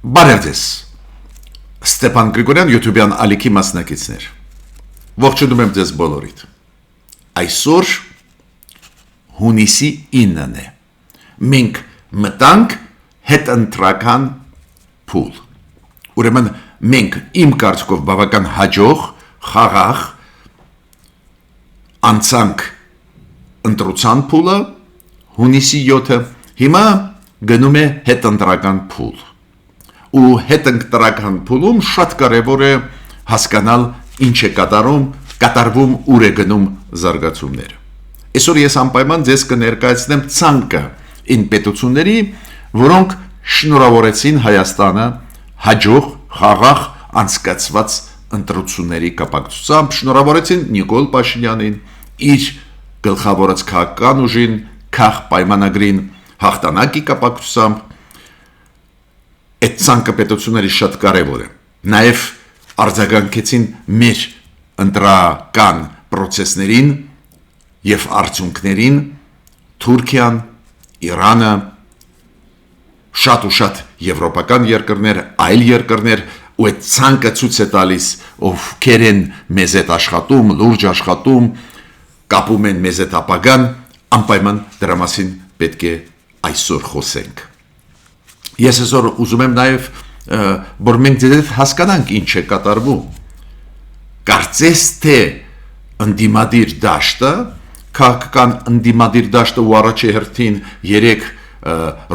Բարև ձեզ, Ստեփան Գրիգորյան YouTube-յան ալիքի մասնակիցներ, ողջունում եմ ձեզ բոլորիդ, այսօր հունիսի 9-ն է, մենք մտանք հետընտրական փուլ, ուրեմն մենք իմ կարծիքով բավական հաջող, խաղաղ, անցանք ընտրության փուլը, հունիսի 7-ը, հիմա գնում է հետընտրական փուլ ու հետընտրական փուլում շատ կարևոր է հասկանալ ինչ է կատարվում ուր է գնում զարգացումները։ Այսօր ես անպայման ձեզ կներկայացնեմ ցանկը այն պետությունների, որոնք շնորհավորեցին Հայաստանը հաջող խաղաղ անցկացված ընտրությունների կապակցությամբ, շնորհավորեցին Նիկոլ Փաշինյանին, իր գլխավորած քաղաքական ուժին, քաղ պայմանագրին հաղթանակի կապակցությամբ Այդ ցանկը պետությունների շատ կարևոր է։ Նաև արձագանքեցին մեր ընտրական process-ներին եւ արդյունքներին Թուրքիան, Իրանը, շատ եվրոպական երկրներ, այլ երկրներ, ու այդ ցանկը ցույց է տալիս, ովքեր են մեզ հետ աշխատում, լուրջ աշխատում, կապում են մեզ հետ ապագան, անպայման դրա մասին պետք է այսօր խոսենք։ Ես այսօր ուզում եմ նաև, որ մենք ձեզ հասկանանք ինչ է կատարվում։ Կարծես թե ընդդիմադիր դաշտը, քաղաքական ընդդիմադիր դաշտը ու առաջի հերթին 3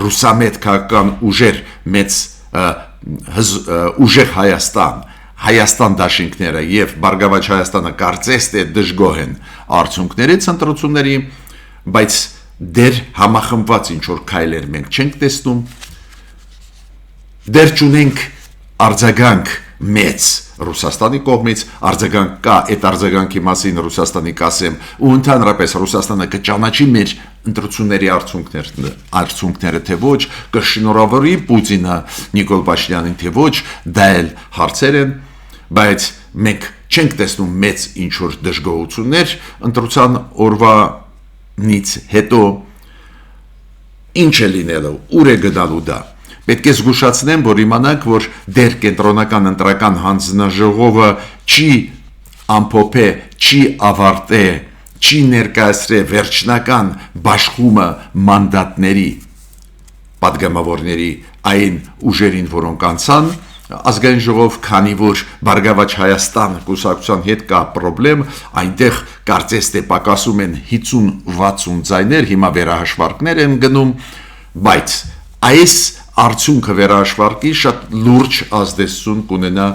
ռուսամետ քաղաքական ուժեր, մեծ ուժեղ Հայաստան դաշինքները եւ Բարգավաճ Հայաստանը կարծես թե դժգոհ են արդյունքներից ընտրությունների, բայց դեր համախմբված ինչ որ քայլեր մենք չենք տեսնում։ Դեր չունենք արձագանք մեծ Ռուսաստանի կողմից, արձագանք կա, այդ արձագանքի մասին Ռուսաստանի կասեմ, ու ընդհանրապես Ռուսաստանը կճանաչի մեր ընտրությունների արդյունքները թե ոչ, կշնորհավորի Պուտինը Նիկոլ Փաշինյանին թե ոչ, դա էլ հարցեր են, բայց մենք չենք տեսնում մեծ ինչ որ դժգոհություններ ընտրության օրվանից հետո ինչ է լինելու, ուր է գնալու դա։ Պետք է զգուշացնեմ, որ իմանանք, որ դեր կենտրոնական ընտրական հանձնաժողովը չի ամփոփե, չի ավարտե, չի ներկայացրե վերջնական բաշխումը մանդատների պատգամավորների այն ուժերին, որոնք անցան ազգային ժողով, քանի որ Բարգավաճ Հայաստան կուսակցության հետ կա խնդրեմ, այնտեղ կարծես թե պակասում են 50-60 ձայներ, հիմա վերահաշվարկներ են գնում, բայց այս արդյունքը վերահաշվարկի շատ լուրջ ազդեցություն կունենա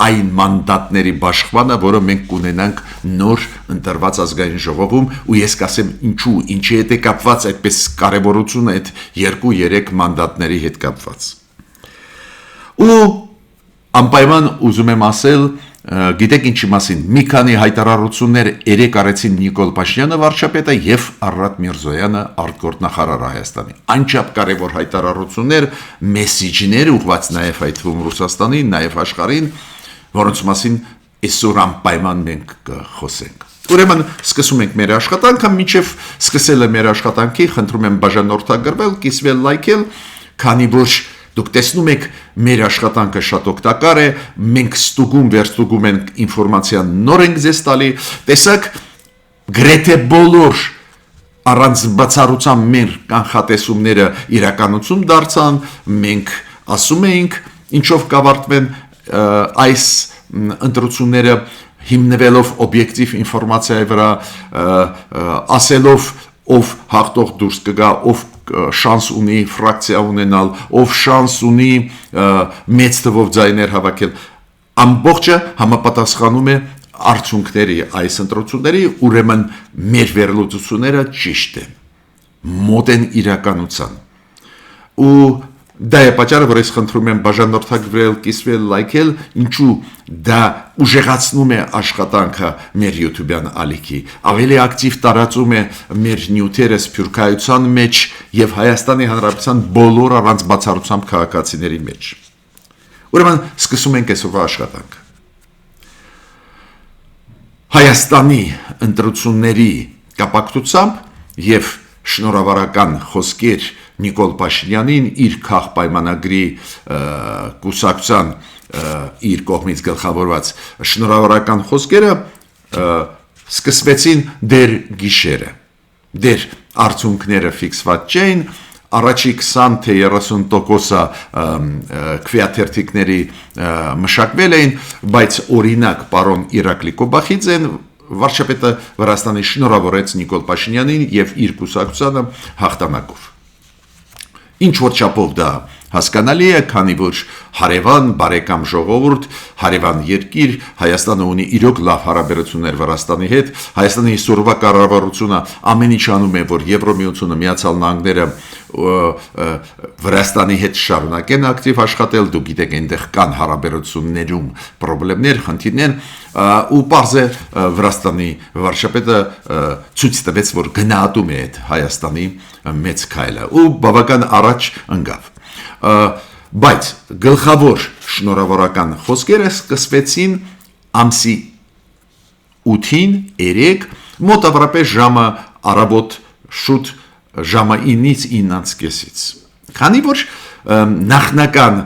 այն մանդատների բաշխմանը, որը մենք կունենանք նոր ընտրված ազգային ժողովում, ու ես կասեմ ինչի հետ է կապված այդպես կարևորությունը այդ 2-3 մանդատների հետ կապված։ Ու անպայման ուզում եմ ասել, գիտեք ինչի մասին, մի քանի հայտարարություններ երեկ արեցին Նիկոլ Փաշինյանը վարչապետը եւ Արարատ Միրզոյանը արտգործնախարարը Հայաստանի։ Անչափ կարևոր հայտարարություններ, մեսիջներ ուղղված նաեւ այդ թվում Ռուսաստանին, նաեւ աշխարհին, որոնց մասին այսօր անպայման մենք կխոսենք։ Ուրեմն սկսում ենք մեր աշխատանքը, մինչեւ սկսելը մեր աշխատանքի, խնդրում եմ բաժանորդագրվել, կիսվել, լայքել, քանի որ Դուք տեսնում եք, մեր աշխատանքը շատ օգտակար է, մենք վերստուգում ենք ինֆորմացիան նոր ենք ձեզ տալի, տեսակ գրեթե բոլոր առանց բացառության մեր կանխատեսումները իրականություն դարձան, մենք ասում էինք, ինչով կավարտվեն այս ընտրությունները հիմնվելով օբյեկտիվ ինֆորմացիայի վրա, ասելով ով հաղթող դուրս կգա, ով շանս ունի ֆրակցիա ունենալ, ով շանս ունի մեծ թվով ձայներ հավաքել, ամբողջը համապատասխանում է արդյունքների այս ընտրությունների, ուրեմն մեր վերլուծությունները ճիշտ են, մոտ են իրականության։ Ու դա է պատճառը, որ ես խնդրում եմ բաժանորդագրվել, կիսվել, լայքել, ինչու դա ուժեղացնում է աշխատանքը մեր YouTube-յան ալիքի, ավելի ակտիվ տարածում է մեր նյութերը սփյուռքայության մեջ եւ Հայաստանի Հանրապետության բոլոր առանց բացառությամբ քաղաքացիների մեջ։ Ուրեմն սկսում ենք այսօրվա աշխատանքը։ Հայաստանի ընտրությունների կապակցությամբ եւ շնորհավորական խոսքեր Նիկոլ Փաշինյանին իր քաղաքապայմանագրի կուսակցության իր կողմից գլխավորված շնորհավորական խոսքերը սկսվեցին դեր գիշերը, դեր արդյունքները ֆիքսված չէին, առաջի 20 թե 30% քվեաթերթիկների մշակվել էին, բայց օրինակ պարոն Իրակլի Կոբախիձեն վարչապետը Վրաստանի շնորհավորեց Նիկոլ Փաշինյանին եւ իր կուսակցությանը հաղթանակով։ Ինչ որ չափով դա հասկանալի է, քանի որ հարևան բարեկամ ժողովուրդ, հարևան երկիր, Հայաստանը ունի իրոք լավ հարաբերություններ Վրաստանի հետ, Հայաստանի սուրվա կառավարությունը ամեն ինչ անում է, որ Եվրոմիությունը, Միացյալ Նահանգները Վրաստանի հետ շարունակեն ակտիվ աշխատել, դուք գիտեք, այնտեղ կան հարաբերություններում խնդիրներ, խնդիրներ, ու պարզ է Վրաստանի վարչապետը ցույց տվեց, որ գնահատում է այդ Հայաստանի մեծ քայլը ու բավական առաջ ընկավ։ Բայց գլխավոր շնորհավորական խոսքերը սկսվեցին ամսի 8-ին 3 մոտավորապես ժամը առավոտ շուտ ժամը 9-ից 9:30-ից։ Քանի որ նախնական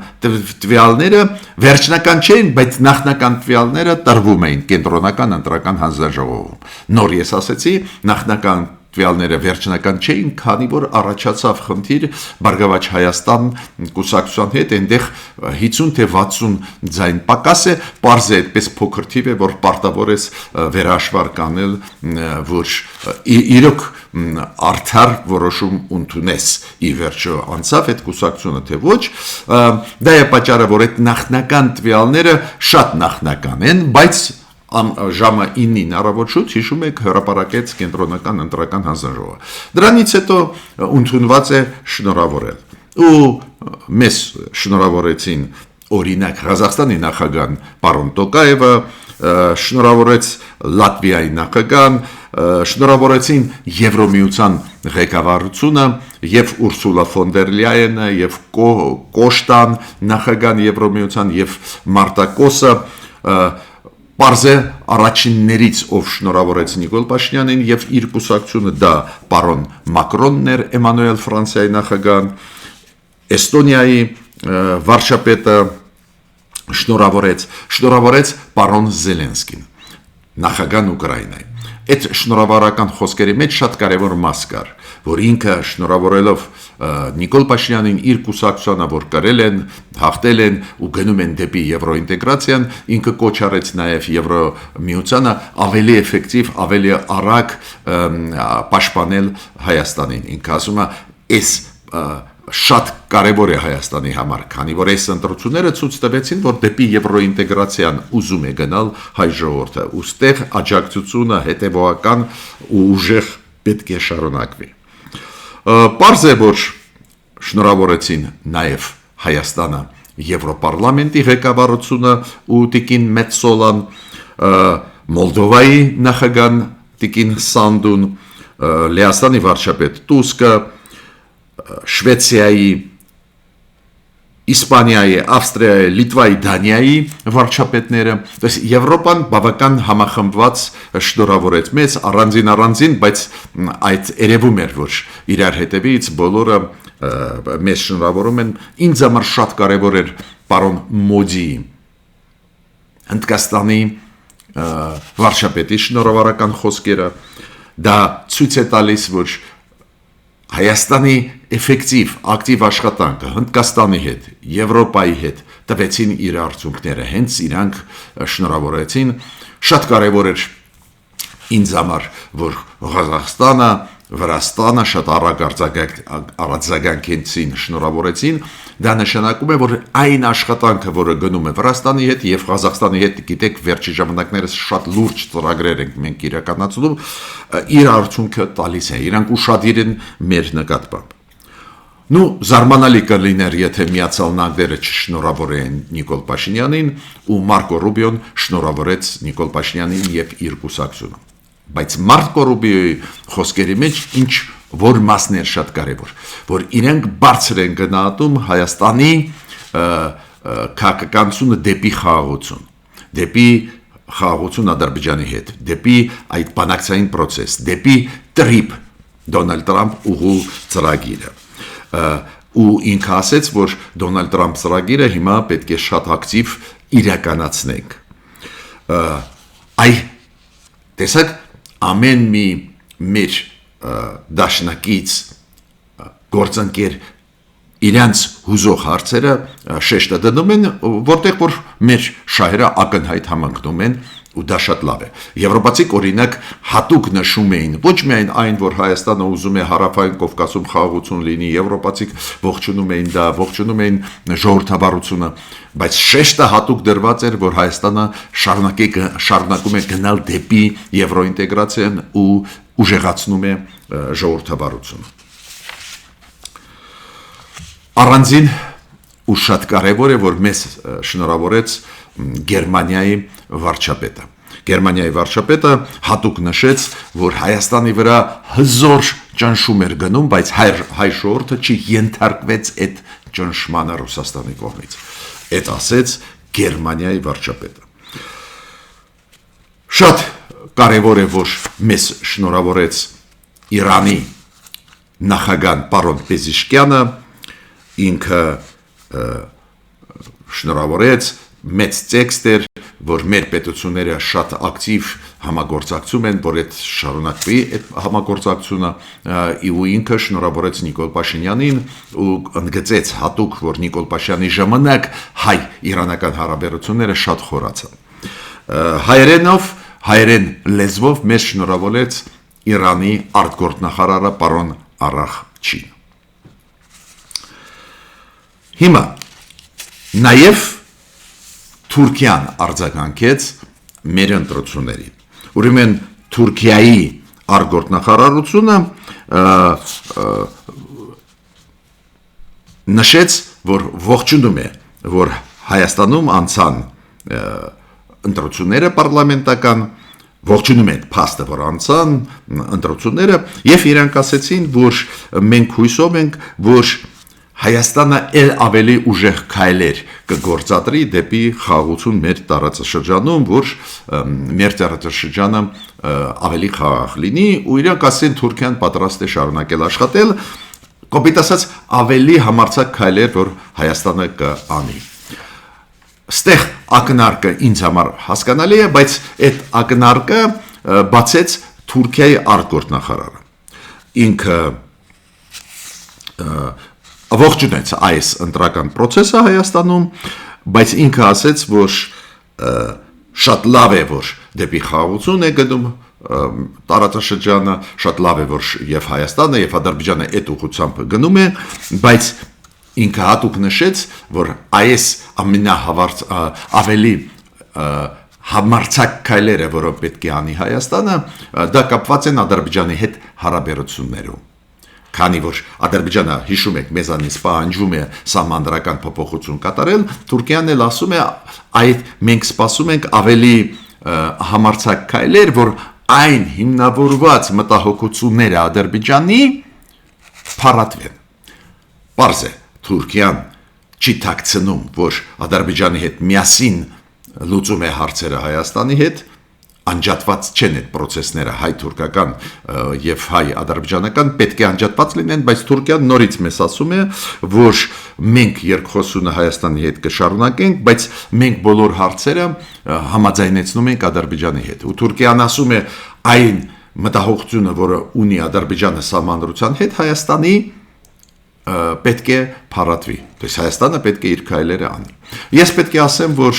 տվյալները վերջնական չէին, բայց նախնական տվյալները տրվում էին կենտրոնական ընտրական հանձնաժողովում։ Նոր ես ասեցի, նախնական տվյալները վերջնական չէին, քանի որ առաջացավ խնդիր Բարգավաճ Հայաստան կուսակցության հետ, այնտեղ 50 թե 60 ձայն պակաս է, պարզ է այդպես փոքր թիվ է, որ պարտավոր է վերահաշվար կանել, որ իրոք արդար որոշում ընդունես ի վերջո անցավ այդ կուսակցությունը թե ոչ, դա է պատճառը, որ այդ նախնական տվյալները շատ նախնական են, բայց ժամը 9-ին առավոտ շուտ հիշում եք հրապարակեց կենտրոնական ընտրական հանձնաժողովը։ Դրանից հետո ընդունված է շնորհավորել։ Ու մեզ շնորհավորեցին օրինակ Ղազախստանի նախագահ պարոն Տոկաևը, շնորհավորեց Լատվիայի նախագահ, շնորհավորեցին Եվրոմիության ղեկավարությունը եւ Ուրսուլա ֆոն դեր Լյայենը եւ Կոշտան նախագահ Եվրոմիության եւ Մարտա Կոսը, պարզ է առաջիններից ով շնորհավորեց Նիկոլ Փաշինյանին եւ իր կուսակցությունը դա պարոն Մակրոնն էր, Էմանուել Ֆրանսիայի նախագահ, Էստոնիայի վարչապետը շնորհավորեց պարոն Զելենսկին, նախագահ Ուկրաինայի։ Այդ շնորհավորական խոսքերի մեջ շատ կարևոր մաս կար, որ ինքը շնորհավորելով Նիկոլ Փաշինյանին իր կուսակցությանը, որ կրել են, հաղթել են ու գնում են դեպի եվրոինտեգրացիան, ինքը կոչ արեց նաև Եվրոմիությանը ավելի էֆեկտիվ, ավելի արագ պաշտպանել Հայաստանին։ Ինքը ասում է, այս շատ կարևոր է Հայաստանի համար, քանի որ այս ընտրությունները ցույց տվեցին, որ դեպի եվրոինտեգրացիան ուզում է գնալ հայ ժողովուրդը, ուստեղ աջակցությունը հետևողական ու ուժեղ պետք է շարունակվի։ Պարզ է, որ շնորհավորեցին նաև Հայաստանը Եվրոպարլամենտի ղեկավարությունը ու Տիկին Մեծոլան, Մոլդովայի նախագահ Տիկին Սանդուն, Լեհաստանի վարչապետ Տուսկը, Շվեցիայի, Իսպանիայի, Ավստրիայի, Լիտվայի, Դանիայի վարչապետները, Եվրոպան բավական համախմբված շնորհավորեց մեզ առանձին, բայց այդ երևում էր, որ իրար հետևից բոլորը մեզ շնորհավորում են։ Ինձ համար շատ կարևոր էր պարոն Մոդիի, Հնդկաստանի վարչապետի շնորհավորական խոսքերը, դա ցույց է տալիս, որ Հայաստանի էֆեկտիվ, ակտիվ աշխատանքը Հնդկաստանի հետ, Եվրոպայի հետ տվեցին իր արդյունքները, հենց իրանք շնորհավորեցին, շատ կարևոր էր ինձ համար, որ Ղազախստանը, Վրաստանը շատ արագ արձագանքեցին, շնորհավորեցին, դա նշանակում է, որ այն աշխատանքը, որը գնում է Վրաստանի հետ եւ Ղազախստանի հետ, գիտեք, վերջի ժամանակներս շատ լուրջ ծրագրեր ենք մենք իրականացնում, իր արդյունքը տալիս է, իրանք ուշադիր են մեր նկատմամբ։ Նու զարմանալի կլիներ, եթե Միացյալ Նահանգները չշնորհավորեն Նիկոլ Փաշինյանին ու Մարկո Ռուբիոն շնորհավորեց Նիկոլ Փաշինյանին եւ իր կուսակցությունը։ Բայց Մարկո Ռուբիոյի խոսքերի մեջ որ մասն էր շատ կարևոր, որ իրենք բարձր են գնահատում Հայաստանի քաղաքականությունը դեպի խաղաղություն, դեպի խաղաղություն Ադրբեջանի հետ, դեպի այդ բանակցային process, դեպի տրիպ Դոնալդ Տրամփ ուղու ծրագիրը։ ու ինքը ասեց, որ Դոնալդ Տրամփ ծրագիրը հիմա պետք է շատ ակտիվ իրականացնենք։ Տեսակ ամեն մի մեր դաշնակից գործընկեր իրանց հուզող հարցերը շեշտը դնում են, որտեղ որ մեր շահերը ակնհայտ համընկնում են ու դա շատ լավ է։ Եվրոպացիք օրինակ հատուկ նշում էին ոչ միայն այն, որ Հայաստանը ուզում է հարավային Կովկասում խաղաղություն լինի, եվրոպացիք ողջունում էին դա, ողջունում էին ժողովրդավարությունը, բայց շեշտը հատուկ դրված էր, որ Հայաստանը շարունակում է գնալ դեպի եվրոինտեգրացիան ու ուժեղացնում է ժողովրդավարությունը։ Առանձին ու շատ կարևոր է, որ մեզ շնորհավորեց Գերմանիայի վարչապետը։ Գերմանիայի վարչապետը հատուկ նշեց, որ Հայաստանի վրա հզոր ճնշում էր գնում, բայց հայ ժողովուրդը չի ենթարկվեց այդ ճնշմանը Ռուսաստանի կողմից։ Այդ ասեց Գերմանիայի վարչապետը։ Շատ կարևոր է, որ մեզ շնորհավորեց Իրանի նախագահ պարոն Պեզիշկյանը, ինքը շնորհավորեց մեծ տեքստ էր, որ մեր պետությունները շատ ակտիվ համագործակցում են, որ այդ շարունակվի այդ համագործակցությունը, ու ինքը շնորհավորեց Նիկոլ Փաշինյանին ու ընդգծեց հատուկ, որ Նիկոլ Փաշինյանի ժամանակ հայ-իրանական հարաբերությունները շատ խորացան։ Հայերեն լեզվով մեզ շնորհավորեց Իրանի արտգործնախարարը պարոն Արախչին։ Հիմա նաև Թուրքիան արձագանքեց մեր ընտրություններին։ Ուրեմն Թուրքիայի արտգործնախարարությունը նշեց, որ ողջունում է, որ Հայաստանում անցան ընտրությունները պարլամենտական, ողջունում են փաստը, որ անցան ընտրությունները, եւ իրանք ասեցին, որ մենք հույսով ենք, որ Հայաստանը ավելի ուժեղ քայլեր կգործադրի դեպի խաղաղություն մեր տարածաշրջանում, որ մեր տարածաշրջանը ավելի խաղաղ լինի, ու իրանք ասեն Թուրքիան պատրաստ է շարունակել աշխատել, կոպիտ ասած ավելի համարձակ քայլեր, որ Հայաստանը կանի։ Ստեղ ակնարկը ինձ համար հասկանալի է, բայց այդ ակնարկը բացեց Թուրքիայի արտգործնախարարը։ Ինքը ողջունեց այս ընտրական process-ը Հայաստանում, բայց ինքը ասեց, որ շատ լավ է, որ դեպի խաղաղություն է գնում տարածաշրջանը, շատ լավ է, որ եւ Հայաստանը եւ Ադրբեջանը այդ ուղղությամբ գնում է, բայց ինքը հատուկ նշեց, որ այս ավելի համարձակ քայլերը, որոնք պետք է անի Հայաստանը, դա կապված են Ադրբեջանի հետ հարաբերություններում։ Քանի որ Ադրբեջանը, հիշում եք, մեզանից պահանջում է սահմանադրական փոփոխություն կատարել, Թուրքիան էլ ասում է, մենք սպասում ենք ավելի համարձակ քայլեր, որ այն հիմնավորված մտահոգությունները Ադրբեջանի փարատվեն։ Պարզ է, Թուրքիան չի թաքցնում, որ Ադրբեջանի հետ միասին լուծում է հարցերը Հայաստանի հետ, անջատված չեն այդ process-ները հայ-թուրքական եւ հայ-ադրբեջանական պետք է անջատված լինեն, բայց Թուրքիան նորից մեզ ասում է, որ մենք երկխոսությունը Հայաստանի հետ կշարունակենք, բայց մենք բոլոր հարցերը համաձայնեցնում ենք Ադրբեջանի հետ։ Ու Թուրքիան ասում է այն մտահոգությունը, որը ունի Ադրբեջանը սահմանադրության հետ, Հայաստանի պետք է փարատվի։ Դες Հայաստանը պետք է իր քայլերը անի։ Ես պետք է ասեմ, որ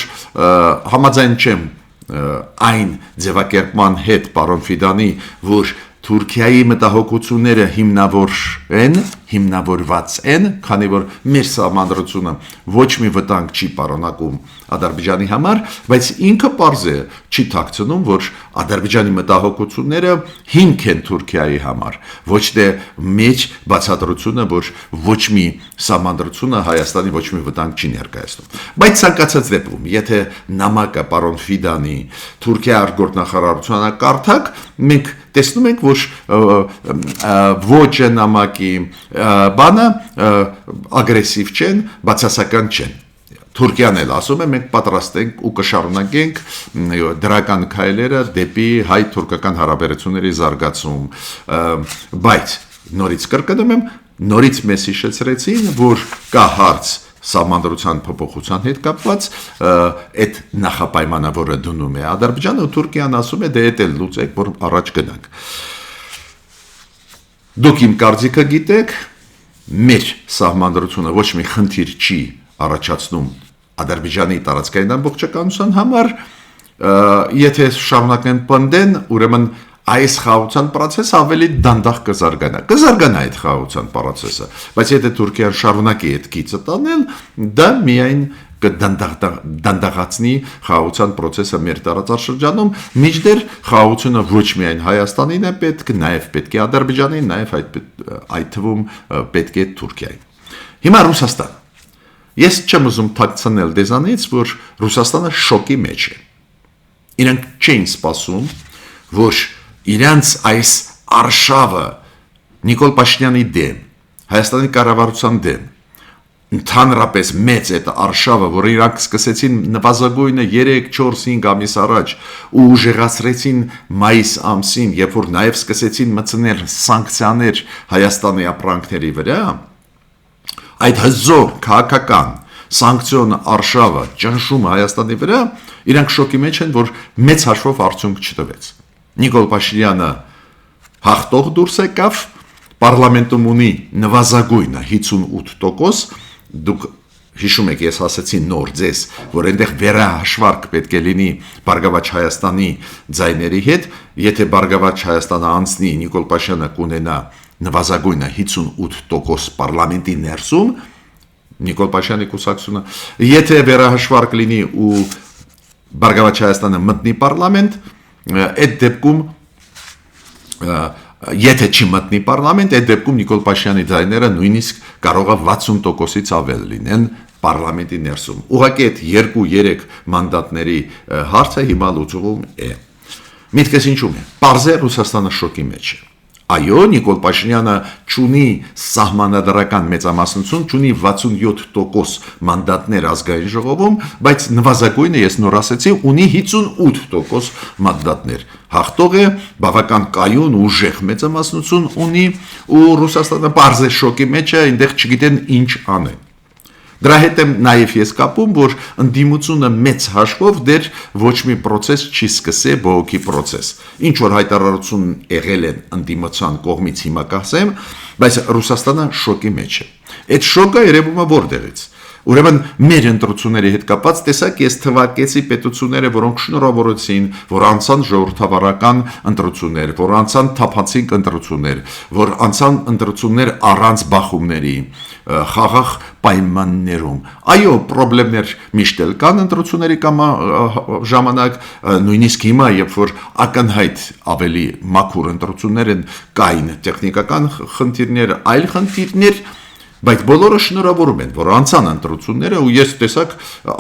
համաձայն չեմ այն ձևակերպման հետ պարոն Ֆիդանի, որ Թուրքիայի մտահոգությունները հիմնավորված են, քանի որ մեր սահմանադրությունը ոչ մի վտանգ չի պարունակում Ադրբեջանի համար, բայց ինքը պարզ է չի թաքցնում, որ Ադրբեջանի մտահոգությունները հիմք են Թուրքիայի համար, ոչ թե մեջ բացատրությունը, որ ոչ մի սահմանադրությունը Հայաստանի ոչ մի վտանգ չի ներկայացնում։ Բայց ցանկացած դեպքում, եթե նամակը պարոն Ֆիդանի Թուրքիա արտգործնախարարությանը կարդաք, մենք տեսնում ենք, որ ոճը նամակի բանը ագրեսիվ չեն, բացասական չեն։ Թուրքիան էլ ասում է, մենք պատրաստ ենք ու կշարունակենք դրական քայլերը դեպի հայ-թուրքական հարաբերությունների զարգացում, բայց նորից կրկնում եմ, նորից մեզ հիշեցրեցին, որ կա հարց սահմանադրության փոփոխության հետ կապված, այդ նախապայմանը, որը դնում է Ադրբեջանը, ու Թուրքիան ասում է, դե էդ էլ լուծեք, որ առաջ գնանք։ Դուք իմ կարծիքը գիտեք, մեր սահմանադրությունը ոչ մի խնդիր չի առաջացնում Ադրբեջանի տարածքային ամբողջականության համար, եթե շարունակեն պնդեն, ուրեմն այս խաղաղության process-ը ավելի դանդաղ կզարգանա այդ խաղաղության process-ը, բայց եթե Թուրքիան շարունակի այդ գիծը տանել, դա միայն կդանդաղացնի խաղաղության process-ը մեր տարածաշրջանում, մինչդեռ խաղաղությունը ոչ միայն Հայաստանին է պետք, նաև պետք է Ադրբեջանին, նաև այդ թվում պետք է Թուրքիային։ Հիմա Ռուսաստան։ Ես չեմ ուզում թաքցնել դեզանից, որ Ռուսաստանը շոկի մեջ է։ Իրանք չէին սպասում, որ իրանց այս արշավը Նիկոլ Փաշինյանի դեմ, Հայաստանի կառավարության դեմ, ընդհանրապես մեծ այդ արշավը, որ իրանք սկսեցին նվազագույնը 3-4-5 ամիս առաջ ու ուժեղացրեցին մայիս ամսին, երբ որ նաև սկսեցին մտցնել սանկցիաներ Հայաստանի ապրանքների վրա, այդ հզոր քաղաքական սանկցիոն արշավը ճնշումը Հայաստանի վրա, իրանք շոկի մեջ են, որ մեծ հաշվով արդյունք չտվեց։ Նիկոլ Փաշինյանը հաղթող դուրս եկավ, պարլամենտում ունի նվազագույնը 58%, դուք հիշում եք, ես ասացի նոր ձեզ, որ այնտեղ վերահաշվարկ պետք է լինի Բարգավաճ Հայաստանի ձայների հետ, եթե Բարգավաճ Հայաստանը անցնի, Նիկոլ Փաշինյանը կունենա նվազագույնը 58% պարլամենտի ներսում, Նիկոլ Փաշինյանի կուսակցությունը, եթե վերահաշվարկ լինի ու Բարգավաճ Հայաստանը մտնի պարլամենտ, այդ դեպքում եթե չի մտնի պարլամենտ, այդ դեպքում Նիկոլ Փաշինյանի ձայները նույնիսկ կարող է 60%-ից ավել լինեն պարլամենտի ներսում։ Ուղղակի այդ 2-3 մանդատների հարցը հիմա լուծվում է։ Միտքս ինչու՞մ է։ Պարզ է Ռուսաստանը շոկի մեջ է։ Այո, Նիկոլ Փաշինյանը չունի սահմանադրական մեծամասնություն, չունի 67% մանդատներ ազգային ժողովում, բայց նվազագույնը, ես նոր ասեցի, ունի 58% մանդատներ։ Հաղթող է, բավական կայուն ուժեղ մեծամասնություն ունի, ու Ռուսաստանը պարզ է շոկի մեջ է, այնտեղ չգիտեն ինչ անեն։ Դրա հետ եմ նաև ես կապում, որ ընդդիմությունը մեծ հաշվով դեռ ոչ մի process չի սկսել, բողոքի process։ Ինչ որ հայտարարություն եղել են ընդդիմության կողմից հիմա կասեմ, բայց Ռուսաստանը շոկի մեջ է։ Այդ շոկը երևում է որտեղից։ Ուրեմն մեր ընտրությունների հետ կապված տեսակ ես թվարկեցի պետությունները, որոնք շնորհավորեցին, որ անցան ժողովրդավարական ընտրություններ, որ անցան թափանցիկ ընտրություններ, որ անցան ընտրություններ առանց բախումների, խաղաղ պայմաններում։ Այո, խնդիրներ միշտ էլ կան ընտրությունների ժամանակ, նույնիսկ հիմա, երբ որ ակնհայտ ավելի մաքուր ընտրություններ են, կային տեխնիկական խնդիրներ, այլ խնդիրներ, բայց բոլորը շնորհավորում են, որ անցան ընտրությունները, ու ես տեսակ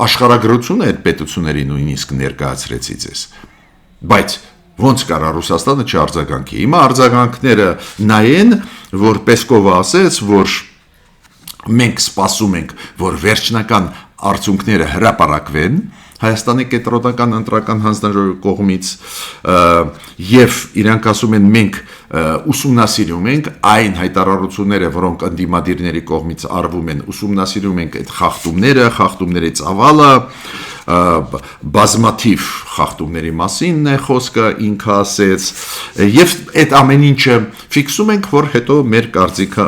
աշխարհագրությունը այդ պետությունների նույնիսկ ներկայացրեցի ձեզ։ Բայց ոնց կարա Ռուսաստանը չարձագանքի։ Հիմա արձագանքները նայեն, որ Պեսկովը ասեց, որ մենք սպասում ենք, որ վերջնական արդյունքները հրապարակվեն Հայաստանի կենտրոնական ընտրական հանձնաժողովի կողմից, եւ իրանք ասում են մենք ուսումնասիրում ենք այն հայտարարությունները, որոնք ընդդիմադիրների կողմից արվում են, ուսումնասիրում ենք այդ խախտումների ծավալը, բազմաթիվ խախտումների մասին է խոսքը, ինքը ասեց, եւ այդ ամեն ինչը ֆիքսում ենք, որ հետո մեր կարծիքը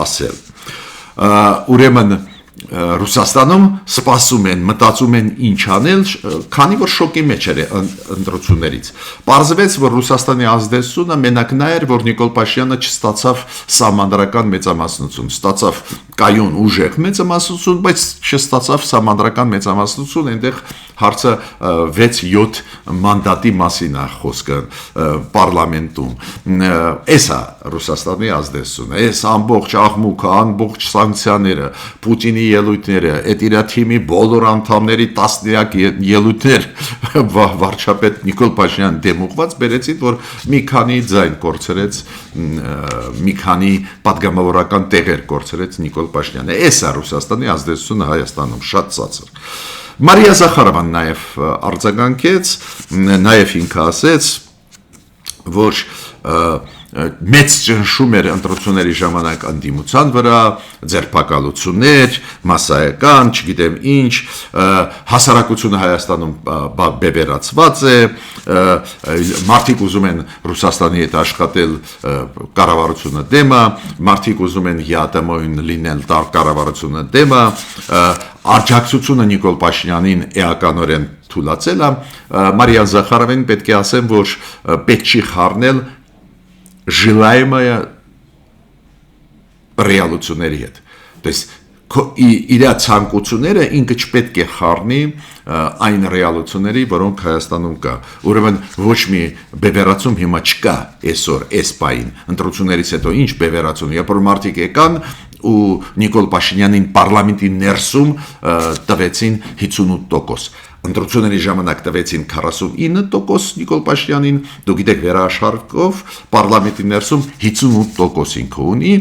ասել։ Ուրեմն Ռուսաստանում սպասում են, մտածում են ինչ անել, քանի որ շոկի մեջ էր ընտրություններից։ Պարզվեց, որ Ռուսաստանի ազդեցությունը մենակ նա էր, որ Նիկոլ Փաշինյանը չստացավ սահմանադրական մեծամասնություն, ստացավ կայուն ուժեղ մեծամասնություն, բայց չստացավ սահմանադրական մեծամասնություն, այնտեղ հարցը 6-7 մանդատի մասին է խոսքը պարլամենտում։ Էսա Ռուսաստանի ազդեցությունը, այս ամբողջ աղմուկը, ամբողջ սանկցիաները, Պուտինի ելույթները, այդ իր թիմի բոլոր անդամների տասնյակ ելույթներ վարչապետ Նիկոլ Փաշինյան դեմ ուղված բերեցին, որ մի քանի ձայն կորցրեց, մի քանի պատգամավորական տեղեր կորցրեց Նիկոլ Փաշինյանը։ Էսա Ռուսաստանի ազդեցությունը Հայաստանում շատ ցածր։ Մարիա Զախարովան նաև արձագանքեց, նաև ինքը ասեց, որ մեծ ճնշում էր ընտրությունների ժամանակ ընդդիմության վրա, ձերբակալություններ, մասսայական, չգիտեմ ինչ, հասարակությունը Հայաստանում բևեռացված է, մարդիկ ուզում են Ռուսաստանի հետ աշխատել, կառավարությունը դեմ է, մարդիկ ուզում են ԵԱՏՄ-ին լինել, կառավարությունը դեմ է, աջակցությունը Նիկոլ Փաշինյանին էականորեն թուլացել է, Մարիա Զախարովին պետք է ասեմ, որ պետք չի խառնել желаемое ռեալությունների հետ։ То есть իր ցանկությունները ինքը չպետք է խառնի այն ռեալությունների, որոնք Հայաստանում կա։ Ուրեմն ոչ մի բևեռացում հիմա չկա այսօր, այս պահին։ Ընտրություններից հետո ինչ բևեռացում, երբ որ մարդիկ եկան ու Նիկոլ Փաշինյանին պարլամենտի ներսում տվեցին 58%։ Ընտրությունների ժամանակ տվեցին 49% Նիկոլ Փաշինյանին, դու գիտեք վերաաշխարհով պարլամենտի ներսում 58% ինքը ունի,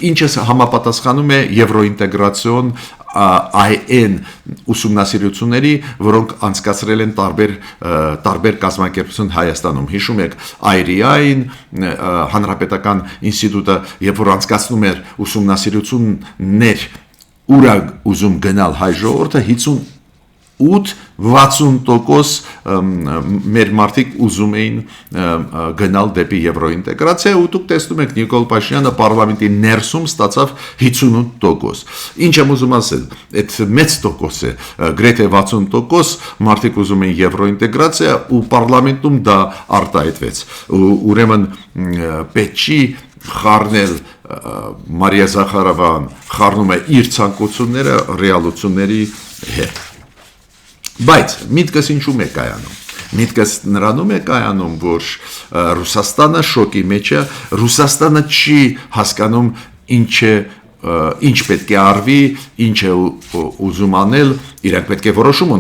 ինչը համապատասխանում է եվրոինտեգրացիոն այն ուսումնասիրությունների, որոնք անցկացրել են տարբեր կազմակերպություն Հայաստանում։ Հիշում եք IRI-ին, Հանրապետական ինստիտուտը, երբ որ անցկացնում էր ուսումնասիրություններ, ուր ուզում գնալ հայ ժողովուրդը 58-60% մեր մարդիկ ուզում էին գնալ դեպի եվրոինտեգրացիա ու դուք տեսնում եք Նիկոլ Փաշինյանը պարլամենտի ներսում ստացավ 58%։ Ինչ եմ ուզում ասել, այդ մեծ տոկոս է, գրեթե 60% մարդիկ ուզում են եվրոինտեգրացիա ու պարլամենտում դա արտահայտվեց։ Ուրեմն պետք չի խառնել Մարիա Զախարովան խառնում է իր ցանկությունները ռեալությունների հետ։ Բայց միտքս ինչու՞մ է կայանում։ Միտքս նրանում է կայանում, որ Ռուսաստանը շոկի մեջ է, Ռուսաստանը չի հասկանում ինչ պետք է արվի, ինչ է ուզում անել, իրանք պետք է որոշում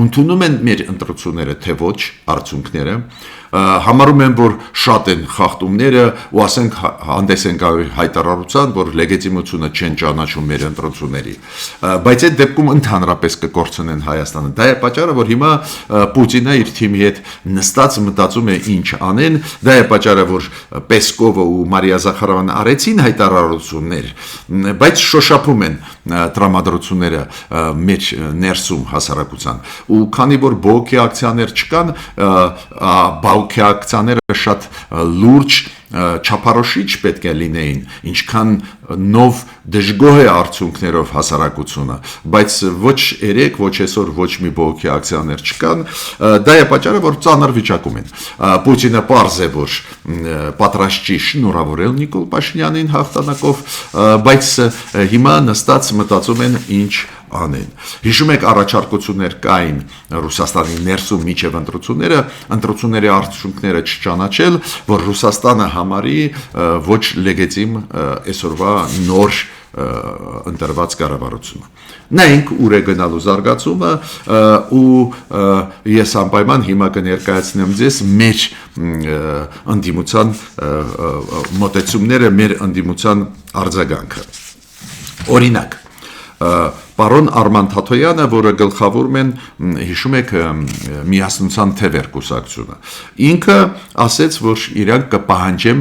ընդունում են մեր ընտրությունները, թե ոչ արդյունքները, համարում են, որ շատ են խախտումները ու ասենք հանդես են գալու հայտարարության, որ լեգիտիմությունը չեն ճանաչում մեր ընտրությունների, բայց այդ դեպքում ընդհանրապես կկորցնեն Հայաստանը։ Դա է պատճառը, որ հիմա Պուտինը իր թիմի հետ նստած մտածում է ինչ անեն, դա է պատճառը, որ Պեսկովը ու Մարիա Զախարովան արեցին հայտարարություններ, բայց շոշափում են տրամադրությունները մեր ներսում հասարակության։ Ու քանի որ բողոքի ակցիաներ չկան, բողոքի ակցիաները շատ լուրջ չափարոշիչ պետք է լինեին, ինչքան նով դժգոհ է արդյունքներով հասարակությունը, բայց ոչ երեք, ոչ այսօր ոչ մի բողոքի ակցիաներ չկան, դա է պատճառը, որ ծանր վիճակում են։ Պուտինը պարզ է, որ պատրաստ չի շնորհավորել Նիկոլ Փաշինյանին հաղթանակով, բայց հիմա նստած մտածում են ինչ անեն։ Հիշում եք առաջարկություններ կային Ռուսաստանի ներսում միջև ընտրությունների արդյունքները չճանաչել, որ Ռուսաստանը համարի ոչ լեգիտիմ այսօրվա նոր ընտրված կառավարությունը։ Նայենք ուր է գնալու զարգացումը ու ես անպայման հիմա կներկայացնեմ ձեզ մեր ընդդիմության մոտեցումները, մեր ընդդիմության արձագանքը։ Օրինակ, պարոն Արման Թաթոյանը, որը գլխավորում են, հիշում եք, Միասնության թևեր կուսակցությունը, ինքը ասեց, որ իրանք կպահանջեն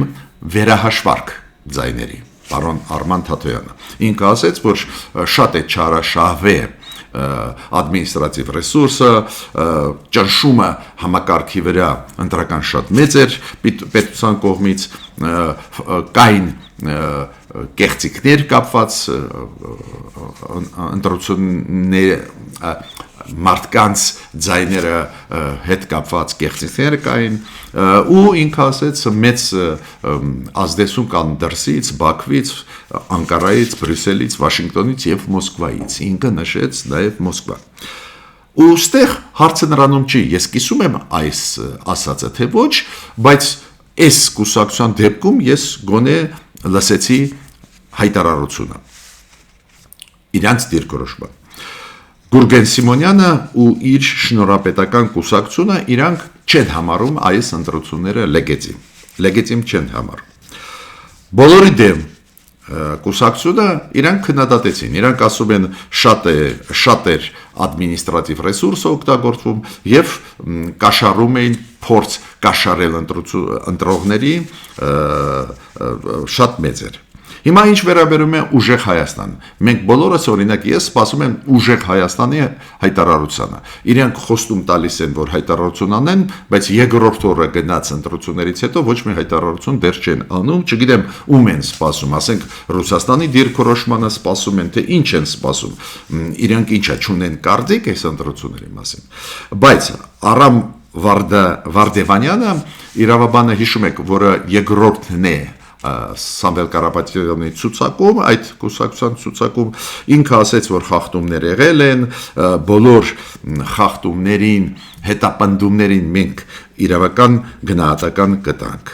վերահաշվարկ ձայների, պարոն Արման Թաթոյանը, ինքը ասեց, որ շատ է չարաշահվե ադմինիստրատիվ ռեսուրսը, ճնշումը համակարգի վրա ընտրական շատ մեծ էր պետության կողմից, կային կեղծիքներ կապված ընտրություններ մարդկանց ձայները հետ կապված կեղծիքներ կային ու ինքը ասեց մեծ ազդեցություն կան դրսից, Բաքվից, Անկարայից, Բրյուսելից, Վաշինգտոնից եւ Մոսկվայից, ինքը նշեց նաեւ Մոսկվա։ Ու ստեղ հարցը նրանում չի, ես կիսում եմ այս ասածը թե ոչ, բայց այս կուսակցության դեպքում ես գոնե լսեցի հայտարարությունը իրանց դիրքորոշումը։ Գուրգեն Սիմոնյանը ու իր շնորհապետական կուսակցությունը իրանք չեն համարում այս ընտրությունները լեգիտիմ չեն համարում։ Բոլորի դեմ կուսակցությունը իրանք քննադատեցին, իրանք ասում են շատ էր ադմինիստրատիվ ռեսուրսը օգտագործվում եւ կաշառում էին փորձ կաշառել ընտրողների շատ մեծ էր։ Հիմա ինչ վերաբերում է ուժեղ Հայաստան, մենք բոլորս օրինակ ես սպասում եմ ուժեղ Հայաստանի հայտարարությանը։ Իրենք խոստում տալիս են, որ հայտարարություն անեն, բայց երկրորդ օրը գնաց ընտրություններից հետո ոչ մի հայտարարություն դեռ չեն անում, չգիտեմ ում են սպասում, ասենք Ռուսաստանի դիրքորոշմանը սպասում են, թե ինչ են սպասում։ Իրենք ինչա չունեն կարծիք այս ընտրությունների մասին։ Բայց Արամ Վարդևանյանը իրավաբանը հիշում եք, որը երկրորդն է Սամվել Կարապետյանի ցուցակում, այդ կուսակցության ցուցակում ինքը ասաց, որ խախտումներ եղել են, բոլոր խախտումներին, հետապնդումներին մենք իրավական գնահատական կտանք։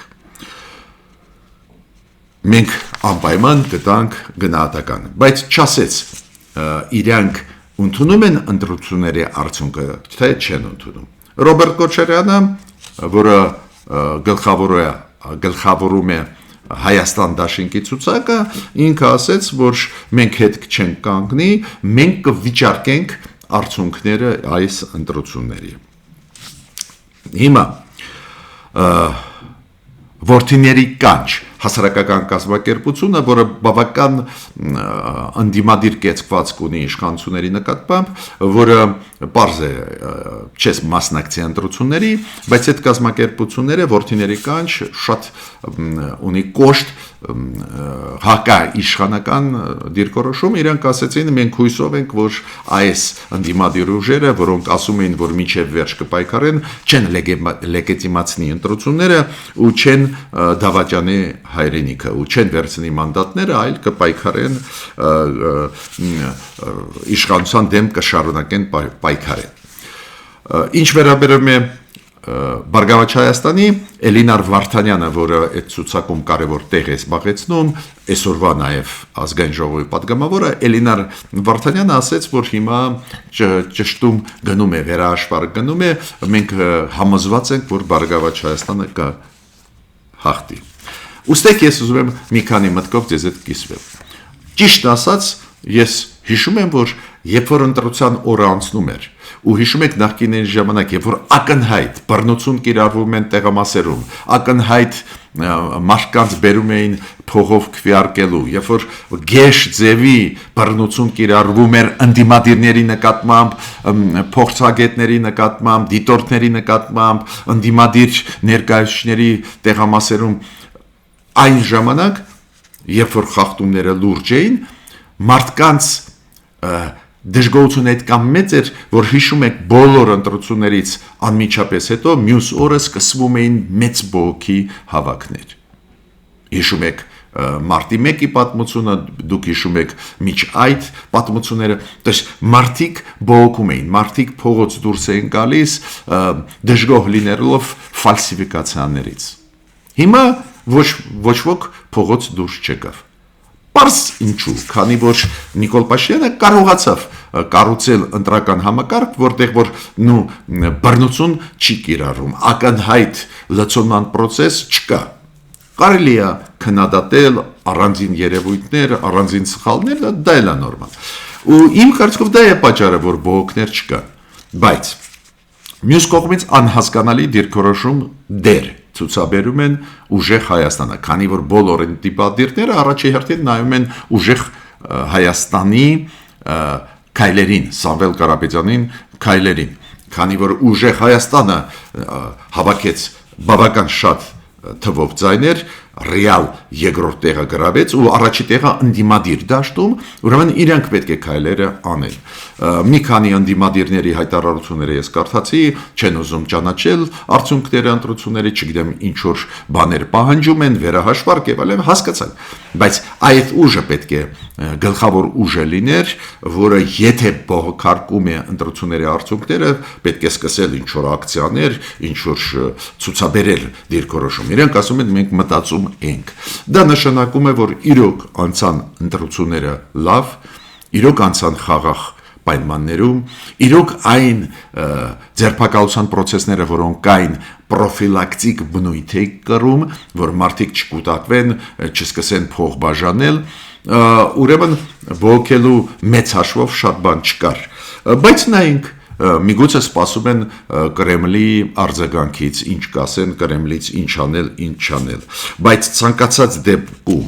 Մենք անպայման կտանք գնահատական, բայց չասեց իրանք ընդունում են ընտրությունների արդյունքը, թե չեն ընդունում։ Ռոբերտ Քոչարյանը, որը գլխավորում է Հայաստան դաշինքի ցուցակը, ինքը ասաց, որ մենք հետ չենք կանգնի, մենք կվիճարկենք արդյունքները այս ընտրությունների։ Հիմա Որդիների կանչ հասարակական կազմակերպությունը, որը բավական ընդդիմադիր կեցված ունի իշխանությունների նկատմամբ, որը պարզ է չես մասնակցի ընտրությունների, բայց այդ կազմակերպությունները Որդիների կանչ շատ ունի կոշտ հակաիշխանական դիրքորոշում, իրանք ասեցին մենք հույսով ենք, որ այս ընդդիմադիր ուժերը, որոնք ասում էին, որ մինչև վերջ կպայքարեն, չեն լեգիտիմացնի ընտրությունները ու չեն դավաճանի հայրենիքը ու չեն վերցնի մանդատները, այլ կպայքարեն իշխանության դեմ կշարունակեն պայքարեն։ Ինչ վերաբերում է Բարգավաճ Հայաստանի Էլինար Վարդանյանը, որը այդ ցուցակում կարևոր տեղ է զբաղեցնում, այսօրվա նաև ազգային ժողովի պատգամավորը Էլինար Վարդանյանը ասաց, որ հիմա ճշտում գնում է, վերահաշվարկ գնում է, մենք համոզված ենք, որ Բարգավաճ Հայաստանը կհաղթի։ Ուստեք ես ուզում եմ մի քանի մտքով ձեզ հետ կիսվել։ Ճիշտ ասած, ես հիշում եմ, որ երբ որ ընտրության օրը անցնում էր, ու հիշում եք նախկիների ժամանակ, երբ որ ակնհայտ բռնություն կիրառվում են տեղամասերում, ակնհայտ մարդկանց բերում էին փողով քվեարկելու, երբ որ գեշ ձևի բռնություն կիրառվում էր ընդդիմադիրների նկատմամբ, փորձագետների նկատմամբ, դիտորդների նկատմամբ, ընդդիմադիր ներկայացուցիչների տեղամասերում, այն ժամանակ, երբ որ խախտումները լուրջ էին, մարդկանց դժգոհությունը այդքան մեծ էր, որ հիշում եք բոլոր ընտրություններից անմիջապես հետո մյուս օրը սկսվում էին մեծ բողոքի հավաքներ։ Հիշում եք մարտի 1-ի պատմությունը, դուք հիշում եք միջ այդ պատմությունները, դες մարդիկ բողոքում էին, մարդիկ փողոց դուրս էին գալիս դժգոհ լինելով ֆալսիֆիկացիաներից։ Հիմա ոչ ոք փողոց դուրս չեկավ։ Պարզ ինչու, քանի որ Նիկոլ Փաշինյանը կարողացավ կառուցել ընտրական համակարգ, որտեղ որ բռնություն չի կիրառվում, ակնհայտ լցոնման process չկա։ Կարելի է քննադատել առանձին երևույթներ, առանձին սխալներ, դա էլ է նորմալ։ Ու իմ կարծիքով դա է պատճառը, որ բողոքներ չկան։ Բայց մյուս կողմից անհասկանալի դիրքորոշում դեր ցուցաբերում են ուժեղ Հայաստանը, քանի որ բոլոր դիպադիրները առաջի հերթին նայում են ուժեղ Հայաստանի քայլերին, Սամվել Կարապետյանին քայլերին, քանի որ ուժեղ Հայաստանը հավաքեց բավական շատ թվով ձայներ, ռեալ երկրորդ տեղը գրավեց ու առաջի տեղը ընդդիմադիր դաշտում, ուրեմն իրանք պետք է քայլերը անեն։ Մի քանի ընդդիմադիրների հայտարարությունները ես կարդացի, չեն ուզում ճանաչել արդյունքները ընտրությունների, չգիտեմ ինչ որ բաներ պահանջում են, վերահաշվարկ եւ այլն, հասկացան։ Բայց այդ ուժը պետք է գլխավոր ուժը լիներ, որը եթե բողոքարկում է ընտրությունների արդյունքները, պետք է սկսել ինչ որ ակցիաներ, ինչ որ ցուցաբերել դիրքորոշում։ Իրանք ասում են մենք մտածում ենք։ Դա նշանակում է, որ իրոք անցան ընտրությունները լավ, իրոք անցան խաղաղ պայմաններում, իրոք այն ձերբակալության process-ները, որոնք կային պրոֆիլակտիկ բնույթ է կրում, որ մարդիկ չկուտակվեն, չսկսեն փող բաժանել, ուրեմն բողոքելու մեծ հաշվով շատ բան չկար։ Բայց նայենք միգուցե սպասում են Կրեմլի արձագանքից, ինչ կասեն, Կրեմլից ինչ անել, ինչ չանել, բայց ցանկացած դեպքում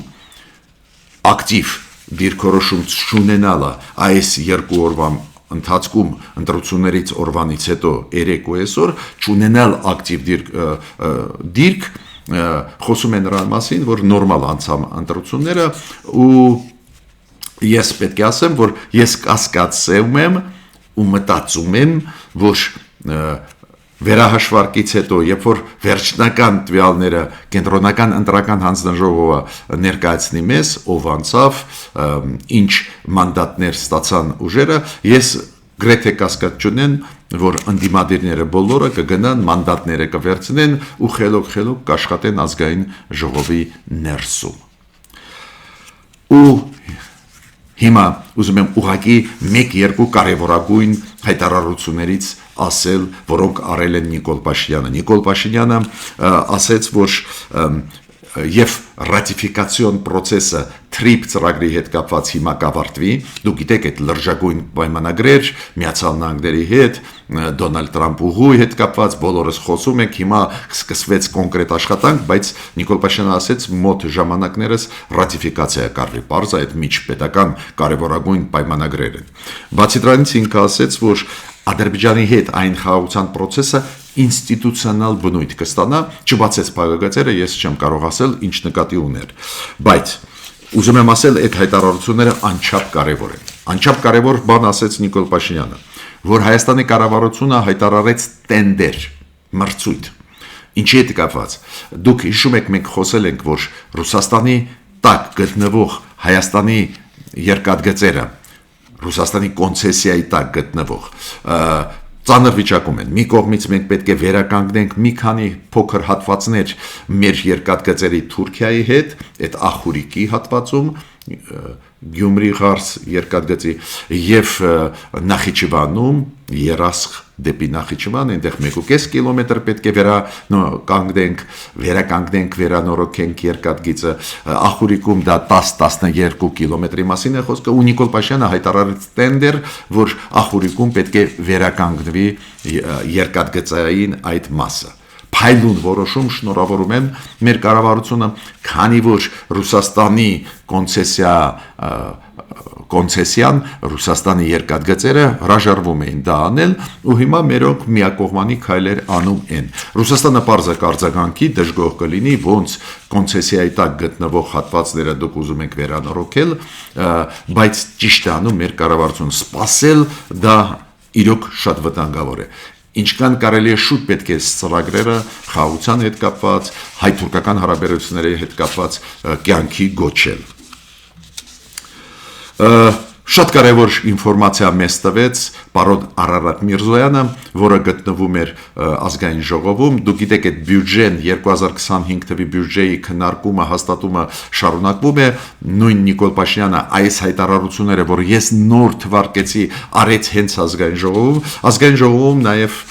ակտիվ դիրքորոշում չունենալը այս 2 օրվա ընթացքում ընտրություններից օրվանից հետո 3 ու այսօր չունենալ ակտիվ դիրք խոսում է նրան մասին, որ նորմալ անցամ ընտրությունները ու ես պետք է ասեմ, որ ես կասկածում եմ ու մտածում եմ, որ վերահաշվարկից հետո, երբ որ վերջնական տվյալները կենտրոնական ընտրական հանձնաժողովը ներկայացնի մեզ, ով անցավ, ինչ մանդատներ ստացան ուժերը, ես գրեթե կասկած չունեմ, որ ընդդիմադիրները բոլորը կգնան, մանդատները կվերցնեն ու խելոք կաշխատեն ազգային ժողովի ներսում։ Ու հիմա ուզում եմ ուղղակի 1-2 կարևորագույն հայտարարություններից ասել, որոնք արել են Նիկոլ Փաշինյանը։ Նիկոլ Փաշինյանը ասեց, որ եւ ռատիֆիկացիոն process-ը TRIP ծրագրի հետ կապված հիմա կավարտվի։ Դուք գիտեք, այդ լրջագույն պայմանագրեր Միացյալ Նահանգների հետ, Դոնալդ Տրամփի հետ կապված բոլորս խոսում ենք, հիմա սկսվեց կոնկրետ աշխատանք, բայց Նիկոլ Փաշինյանը ասեց, մոտ ժամանակներս ռատիֆիկացիա կարվի, պարզ այդ միջպետական կարևորագույն պայմանագրեր են։ Բացի դրանից ինքը ասեց, որ Ադրբեջանի հետ այն խաղաղության process-ը ինստիտուցիոնալ բնույթ կստանա, չբացեց փակագծերը, ես չեմ կարող ասել ինչ նկատի ուներ, բայց ուզում եմ ասել, այդ հայտարարությունները անչափ կարևոր են։ Անչափ կարևոր բան ասեց Նիկոլ Փաշինյանը, որ Հայաստանի կառավարությունը հայտարարեց տենդեր, մրցույթ։ Ինչի հետ կապված։ Դուք հիշում եք, մենք խոսել ենք, որ Ռուսաստանի տակ գտնվող Հայաստանի երկաթգծերը Ռուսաստանի կոնցեսիայի տակ գտնվող ծանր վիճակում են։ Մի կողմից մենք պետք է վերականգնենք մի քանի փոքր հատվածներ մեր երկաթգծերի Թուրքիայի հետ, այդ Ախուրիկի հատվածում, Գյումրի Ղարս երկաթգծի եւ Նախիջևանում Երասխ դեպի Նախիջևան, այնտեղ 1.5 կիլոմետր պետք է վերականգնենք, վերանորոգենք երկաթգիծը, Ախուրիկում դա 10-12 կիլոմետրի մասին է խոսքը, ու Նիկոլ Փաշինյանը հայտարարեց տենդեր, որ Ախուրիկում պետք է վերականգնվի երկաթգծային այդ մասը։ Փայլուն որոշում, շնորհավորում եմ մեր կառավարությունը, քանի որ Ռուսաստանի կոնցեսիան Ռուսաստանի երկաթգծերը հրաժարվում էին դա անել ու հիմա մերոնք միակողմանի քայլեր անում են։ Ռուսաստանը պարզ է արձագանքի դժգոհ կլինի, ոնց կոնցեսիայի տակ գտնվող հատվածները դուք ուզում եք վերանորոգել, բայց ճիշտ է անում մեր կառավարությունը սпасել դա իրոք շատ վտանգավոր է։ Ինչքան կարելի է շուտ պետք է ծրագրերը խաղաղության հետ կապված, հայ-թուրքական հարաբերությունների հետ կապված կյանքի գոչել։ Շատ կարևոր ինֆորմացիա մեզ տվեց պարոն Արարատ Միրզոյանը, որը գտնվում էր ազգային ժողովում։ Դուք գիտեք, այդ բյուջեն 2025 թվականի բյուջեի քննարկումը, հաստատումը շարունակվում է։ Նույն Նիկոլ Փաշինյանը այս հայտարարությունները, որ ես նոր թվարկեցի, արեց հենց ազգային ժողովում։ Ազգային ժողովում նաև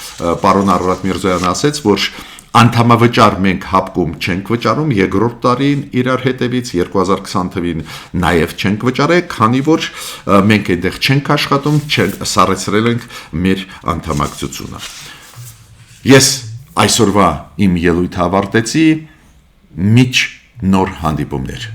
պարոն Արարատ Միրզոյանը ասեց, որ անդամավճար մենք հապկում չենք վճարում, երկրորդ տարին իրար հետևից 2020 թվին նաև չենք վճարել, քանի որ մենք այնտեղ չենք աշխատում, սառեցրել ենք մեր անդամակցությունը։ Ես այսօրվա իմ ելույթը ավարտեցի, միջ նոր հանդիպումներ։